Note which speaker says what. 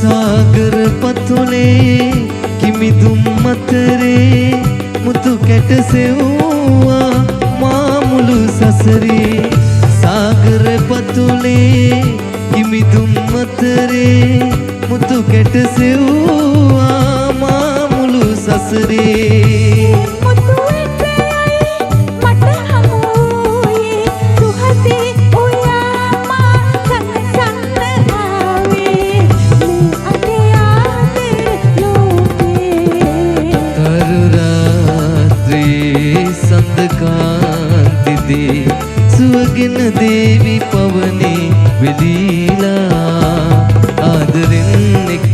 Speaker 1: සාගර පතුලේ කිමිදුම් මතරේ මුතු කැට සෙව්වා මා මුළු සසරේ සාගර පතුලේ කිමිදුම් මතරේ මුතු කැට සෙව්වා මා මුළු සසරේ සුවගෙන දේවි පවනේ වෙදීලා ආදරෙන් එක්